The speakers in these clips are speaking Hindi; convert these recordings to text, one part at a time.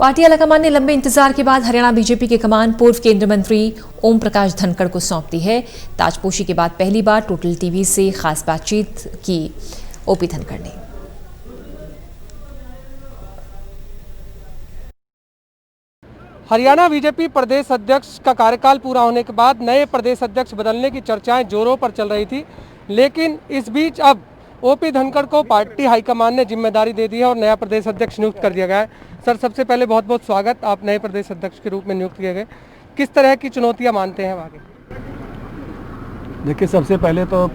पार्टी आलाकमान ने लंबे इंतजार के बाद हरियाणा बीजेपी की कमान पूर्व केंद्रीय मंत्री ओम प्रकाश धनखड़ को सौंप दी है। ताजपोशी के बाद पहली बार टोटल टीवी से खास बातचीत की ओपी धनखड़ ने। हरियाणा बीजेपी प्रदेश अध्यक्ष का कार्यकाल पूरा होने के बाद नए प्रदेश अध्यक्ष बदलने की चर्चाएं जोरों पर चल रही थी, लेकिन इस बीच अब ओपी धनखड़ को पार्टी हाईकमान ने जिम्मेदारी दे दी है और नया प्रदेश अध्यक्ष नियुक्त कर दिया गया है। सर, सबसे पहले बहुत बहुत स्वागत, आप नए प्रदेश अध्यक्ष के रूप में नियुक्त किए गए। किस तरह की चुनौतियां मानते हैं आगे? देखिए, सबसे पहले तो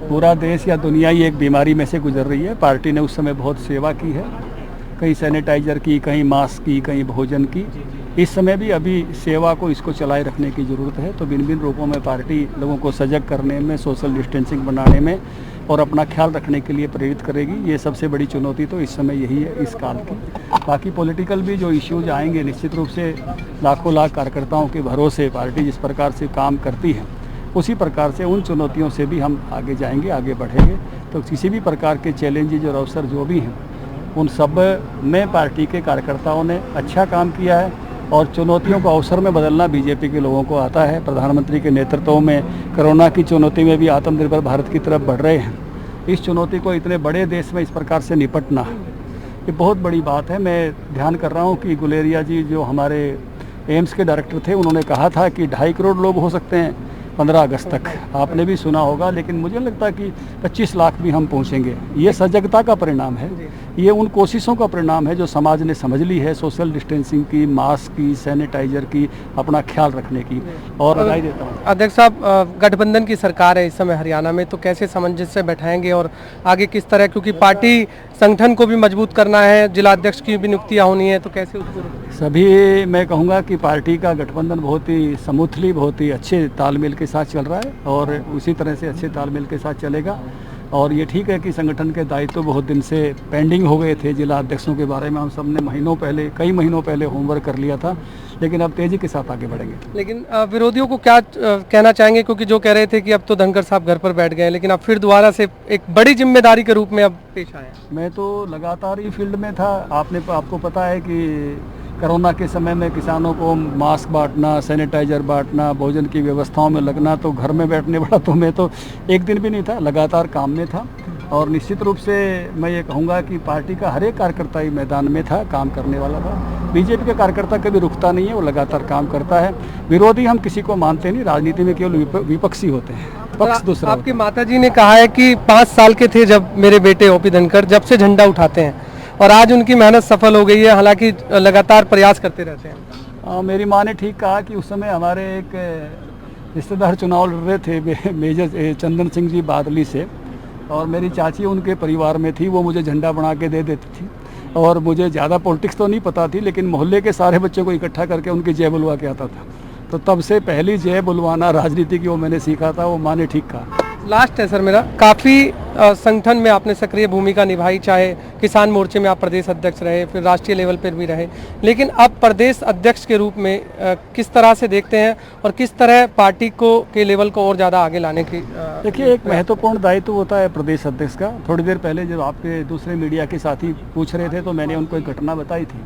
पूरा देश या दुनिया ही एक बीमारी में से गुजर रही है। पार्टी ने उस समय बहुत सेवा की है, कहीं सैनिटाइजर की, कहीं मास्क की, कहीं भोजन की। इस समय भी अभी सेवा को इसको चलाए रखने की ज़रूरत है। तो भिन्न भिन्न रूपों में पार्टी लोगों को सजग करने में, सोशल डिस्टेंसिंग बनाने में और अपना ख्याल रखने के लिए प्रेरित करेगी। ये सबसे बड़ी चुनौती तो इस समय यही है, इस काल की। बाकी पॉलिटिकल भी जो इश्यूज आएंगे, निश्चित रूप से लाखों लाख कार्यकर्ताओं के भरोसे पार्टी जिस प्रकार से काम करती है, उसी प्रकार से उन चुनौतियों से भी हम आगे जाएंगे, आगे बढ़ेंगे। तो किसी भी प्रकार के चैलेंजेज और अवसर जो भी हैं, उन सब में पार्टी के कार्यकर्ताओं ने अच्छा काम किया है और चुनौतियों को अवसर में बदलना बीजेपी के लोगों को आता है। प्रधानमंत्री के नेतृत्व में कोरोना की चुनौती में भी आत्मनिर्भर भारत की तरफ बढ़ रहे हैं। इस चुनौती को इतने बड़े देश में इस प्रकार से निपटना, ये बहुत बड़ी बात है। मैं ध्यान कर रहा हूँ कि गुलेरिया जी जो हमारे एम्स के डायरेक्टर थे, उन्होंने कहा था कि 2.5 करोड़ लोग हो सकते हैं 15 अगस्त तक। आपने भी सुना होगा, लेकिन मुझे लगता है कि 25 लाख भी हम पहुंचेंगे। ये सजगता का परिणाम है, ये उन कोशिशों का परिणाम है जो समाज ने समझ ली है, सोशल डिस्टेंसिंग की, मास्क की, सैनिटाइजर की, अपना ख्याल रखने की। और बधाई देता हूँ अध्यक्ष साहब, गठबंधन की सरकार है इस समय हरियाणा में, तो कैसे सामंजस्य बैठाएंगे और आगे किस तरह, क्योंकि पार्टी संगठन को भी मजबूत करना है, जिला अध्यक्ष की भी नियुक्तियाँ होनी है, तो कैसे उसको? सभी मैं कहूँगा कि पार्टी का गठबंधन बहुत ही स्मूथली, बहुत ही अच्छे तालमेल के साथ चल रहा है और उसी तरह से अच्छे तालमेल के साथ चलेगा। और ये ठीक है कि संगठन के दायित्व तो बहुत दिन से पेंडिंग हो गए थे। जिला अध्यक्षों के बारे में हम सब ने कई महीनों पहले होमवर्क कर लिया था, लेकिन अब तेजी के साथ आगे बढ़ेंगे। लेकिन विरोधियों को क्या कहना चाहेंगे, क्योंकि जो कह रहे थे कि अब तो धनखड़ साहब घर पर बैठ गए, लेकिन अब फिर दोबारा से एक बड़ी जिम्मेदारी के रूप में अब पेश आए? मैं तो लगातार ही फील्ड में था। आपको पता है कि कोरोना के समय में किसानों को मास्क बांटना, सैनिटाइजर बांटना, भोजन की व्यवस्थाओं में लगना, तो घर में बैठने वाला तो मैं तो एक दिन भी नहीं था, लगातार काम में था। और निश्चित रूप से मैं ये कहूँगा कि पार्टी का हर एक कार्यकर्ता ही मैदान में था, काम करने वाला था। बीजेपी का कार्यकर्ता कभी रुकता नहीं है, वो लगातार काम करता है। विरोधी हम किसी को मानते नहीं, राजनीति में केवल विपक्षी होते हैं, पक्ष दूसरा। आपकी माताजी ने कहा है कि 5 साल के थे जब मेरे बेटे ओपी धनखड़ जब से झंडा उठाते हैं और आज उनकी मेहनत सफल हो गई है, हालांकि लगातार प्रयास करते रहते हैं। मेरी माँ ने ठीक कहा कि उस समय हमारे एक रिश्तेदार चुनाव लड़ रहे थे, मेजर चंदन सिंह जी बादली से, और मेरी चाची उनके परिवार में थी। वो मुझे झंडा बना के दे देती थी और मुझे ज़्यादा पॉलिटिक्स तो नहीं पता थी, लेकिन मोहल्ले के सारे बच्चों को इकट्ठा करके उनकी जय बुलवा के आता था। तो तब से पहली जय बुलवाना राजनीति की वो मैंने सीखा था। वो माँ ने ठीक कहा। लास्ट है सर मेरा, काफ़ी संगठन में आपने सक्रिय भूमिका निभाई, चाहे किसान मोर्चे में आप प्रदेश अध्यक्ष रहे, फिर राष्ट्रीय लेवल पर भी रहे, लेकिन अब प्रदेश अध्यक्ष के रूप में किस तरह से देखते हैं और किस तरह पार्टी को के लेवल को और ज़्यादा आगे लाने की? देखिए, एक महत्वपूर्ण दायित्व होता है प्रदेश अध्यक्ष का। थोड़ी देर पहले जब आपके दूसरे मीडिया के साथी पूछ रहे थे, तो मैंने उनको एक घटना बताई थी।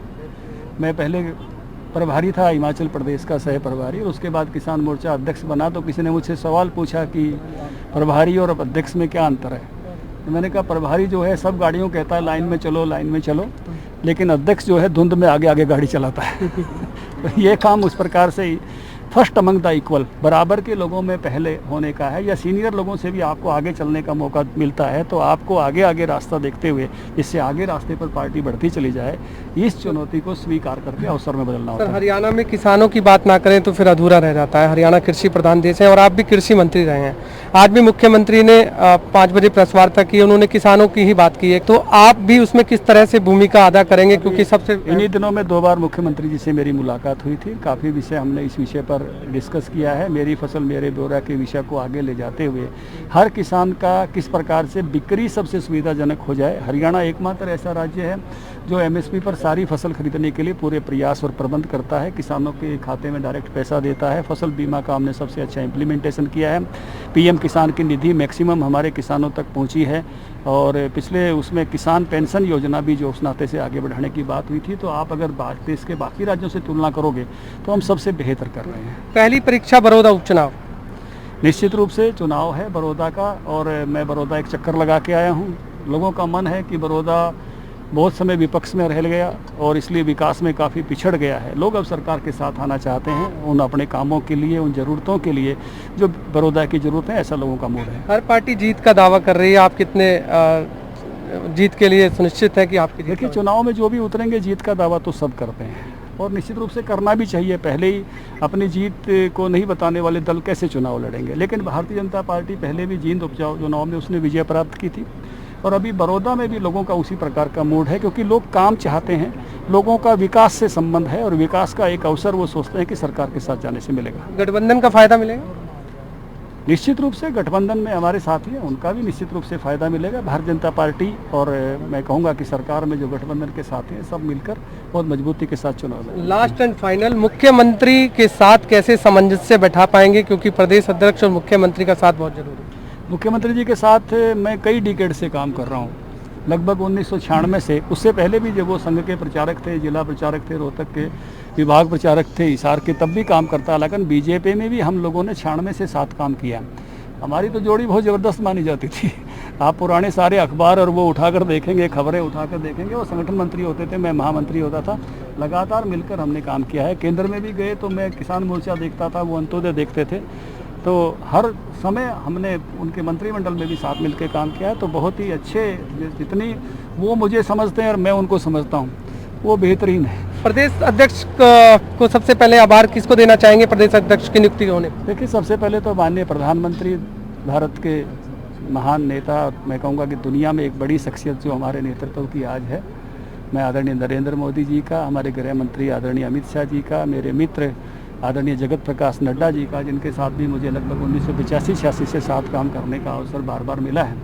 मैं पहले प्रभारी था हिमाचल प्रदेश का, सह प्रभारी, और उसके बाद किसान मोर्चा अध्यक्ष बना। तो किसी ने मुझसे सवाल पूछा कि प्रभारी और अध्यक्ष में क्या अंतर है। तो मैंने कहा, प्रभारी जो है सब गाड़ियों कहता है लाइन में चलो, लाइन में चलो, लेकिन अध्यक्ष जो है धुंध में आगे आगे गाड़ी चलाता है। तो ये काम उस प्रकार से ही फर्स्ट अमंग द इक्वल, बराबर के लोगों में पहले होने का है, या सीनियर लोगों से भी आपको आगे चलने का मौका मिलता है, तो आपको आगे आगे रास्ता देखते हुए इससे आगे रास्ते पर पार्टी बढ़ती चली जाए। इस चुनौती को स्वीकार करके अवसर में बदलना होता है। हरियाणा में किसानों की बात ना करें तो फिर अधूरा रह जाता है। हरियाणा कृषि प्रधान देश है और आप भी कृषि मंत्री रहे हैं। आज भी मुख्यमंत्री ने 5 बजे प्रेस वार्ता की, उन्होंने किसानों की ही बात की है, तो आप भी उसमें किस तरह से भूमिका अदा करेंगे? क्योंकि सबसे इन्हीं दिनों में 2 बार मुख्यमंत्री जी से मेरी मुलाकात हुई थी। काफ़ी विषय हमने इस विषय पर डिस्कस किया है। मेरी फसल मेरे ब्यौरा के विषय को आगे ले जाते हुए हर किसान का किस प्रकार से बिक्री सबसे सुविधाजनक हो जाए। हरियाणा एकमात्र ऐसा राज्य है जो एमएसपी पर सारी फसल खरीदने के लिए पूरे प्रयास और प्रबंध करता है, किसानों के खाते में डायरेक्ट पैसा देता है। फसल बीमा का हमने सबसे अच्छा इम्प्लीमेंटेशन किया है। पीएम किसान की निधि मैक्सिमम हमारे किसानों तक पहुंची है और पिछले उसमें किसान पेंशन योजना भी जो उस नाते से आगे बढ़ाने की बात हुई थी, तो आप अगर देश के बाकी राज्यों से तुलना करोगे तो हम सबसे बेहतर कर रहे हैं। पहली परीक्षा बड़ौदा उपचुनाव, निश्चित रूप से चुनाव है बड़ौदा का और मैं बड़ौदा एक चक्कर लगा के आया हूँ। लोगों का मन है कि बड़ौदा बहुत समय विपक्ष में रह गया और इसलिए विकास में काफ़ी पिछड़ गया है। लोग अब सरकार के साथ आना चाहते हैं उन अपने कामों के लिए, उन ज़रूरतों के लिए जो बड़ौदा की ज़रूरत है, ऐसा लोगों का मूड है। हर पार्टी जीत का दावा कर रही है, आप कितने जीत के लिए सुनिश्चित है कि आपकी जीत? देखिए, चुनाव में जो भी उतरेंगे जीत का दावा तो सब करते हैं और निश्चित रूप से करना भी चाहिए। पहले ही अपनी जीत को नहीं बताने वाले दल कैसे चुनाव लड़ेंगे। लेकिन भारतीय जनता पार्टी पहले भी जींद उपजाऊ चुनाव में उसने विजय प्राप्त की थी और अभी बड़ौदा में भी लोगों का उसी प्रकार का मूड है, क्योंकि लोग काम चाहते हैं, लोगों का विकास से संबंध है और विकास का एक अवसर वो सोचते हैं कि सरकार के साथ जाने से मिलेगा। गठबंधन का फायदा मिलेगा? निश्चित रूप से गठबंधन में हमारे साथी हैं, उनका भी निश्चित रूप से फायदा मिलेगा। भारतीय जनता पार्टी और मैं कहूँगा कि सरकार में जो गठबंधन के साथी हैं सब मिलकर बहुत मजबूती के साथ चुनाव लड़ेंगे। लास्ट एंड फाइनल, मुख्यमंत्री के साथ कैसे सामंजस्य बैठा पाएंगे, क्योंकि प्रदेश अध्यक्ष और मुख्यमंत्री का साथ बहुत जरूरी है? मुख्यमंत्री जी के साथ मैं कई डिकेड से काम कर रहा हूँ, लगभग 1996 से। उससे पहले भी जब वो संघ के प्रचारक थे, जिला प्रचारक थे, रोहतक के विभाग प्रचारक थे, हिसार के, तब भी काम करता। लेकिन बीजेपी में भी हम लोगों ने 96 से साथ काम किया। हमारी तो जोड़ी बहुत ज़बरदस्त मानी जाती थी। आप पुराने सारे अखबार और वो उठाकर देखेंगे, खबरें उठाकर देखेंगे, वो संगठन मंत्री होते थे, मैं महामंत्री होता था। लगातार मिलकर हमने काम किया है। केंद्र में भी गए तो मैं किसान मोर्चा देखता था, वो अंत्योदय देखते थे। तो हर समय हमने उनके मंत्रिमंडल में भी साथ मिलकर काम किया है। तो बहुत ही अच्छे, जितनी वो मुझे समझते हैं और मैं उनको समझता हूँ, वो बेहतरीन है। प्रदेश अध्यक्ष को सबसे पहले आभार किसको देना चाहेंगे प्रदेश अध्यक्ष की नियुक्ति होने? देखिए, सबसे पहले तो माननीय प्रधानमंत्री, भारत के महान नेता, मैं कहूँगा कि दुनिया में एक बड़ी शख्सियत जो हमारे नेतृत्व की आज है, मैं आदरणीय नरेंद्र मोदी जी का, हमारे गृह मंत्री आदरणीय अमित शाह जी का, मेरे मित्र आदरणीय जगत प्रकाश नड्डा जी का, जिनके साथ भी मुझे लगभग 1985-86 से साथ काम करने का अवसर बार बार मिला है,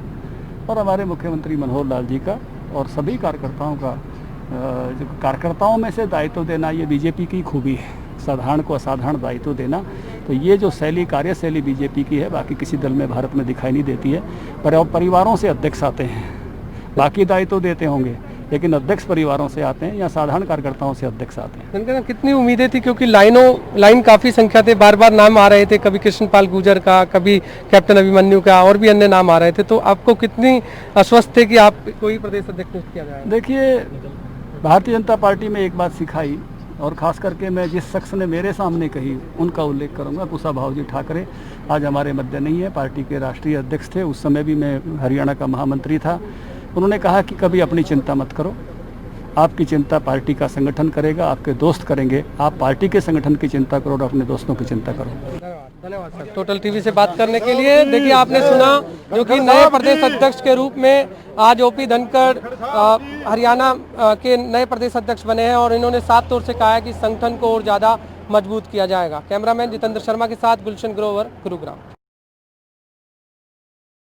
और हमारे मुख्यमंत्री मनोहर लाल जी का, और सभी कार्यकर्ताओं का। जो कार्यकर्ताओं में से दायित्व देना, ये बीजेपी की खूबी है, साधारण को असाधारण दायित्व देना। तो ये जो शैली, कार्यशैली बीजेपी की है, बाकी किसी दल में भारत में दिखाई नहीं देती है। पर परिवारों से अध्यक्ष आते हैं, बाकी दायित्व देते होंगे, लेकिन अध्यक्ष परिवारों से आते हैं या साधारण कार्यकर्ताओं से अध्यक्ष आते हैं। धनखड़, कितनी उम्मीदें थी, क्योंकि लाइन काफ़ी संख्या थे, बार बार नाम आ रहे थे, कभी कृष्णपाल गुर्जर का, कभी कैप्टन अभिमन्यु का, और भी अन्य नाम आ रहे थे। तो आपको कितनी आश्वस्त थे कि आप कोई प्रदेश अध्यक्ष नियुक्त किया जाए? देखिए, भारतीय जनता पार्टी में एक बात सिखाई, और ख़ास करके मैं जिस शख्स ने मेरे सामने कही उनका उल्लेख करूंगा। कुशाभाऊ जी ठाकरे आज हमारे मध्य नहीं है, पार्टी के राष्ट्रीय अध्यक्ष थे, उस समय भी मैं हरियाणा का महामंत्री था। उन्होंने कहा कि कभी अपनी चिंता मत करो, आपकी चिंता पार्टी का संगठन करेगा, आपके दोस्त करेंगे। आप पार्टी के संगठन की चिंता करो और अपने दोस्तों की चिंता करो। धन्यवाद सर, टोटल टीवी से बात करने के लिए। देखिए, आपने सुना जो कि नए प्रदेश अध्यक्ष के रूप में आज ओपी धनखड़ हरियाणा के नए प्रदेश अध्यक्ष बने हैं, और इन्होंने साफ तौर से कहा है कि संगठन को और ज़्यादा मजबूत किया जाएगा। कैमरामैन जितेंद्र शर्मा के साथ गुलशन ग्रोवर, गुरुग्राम।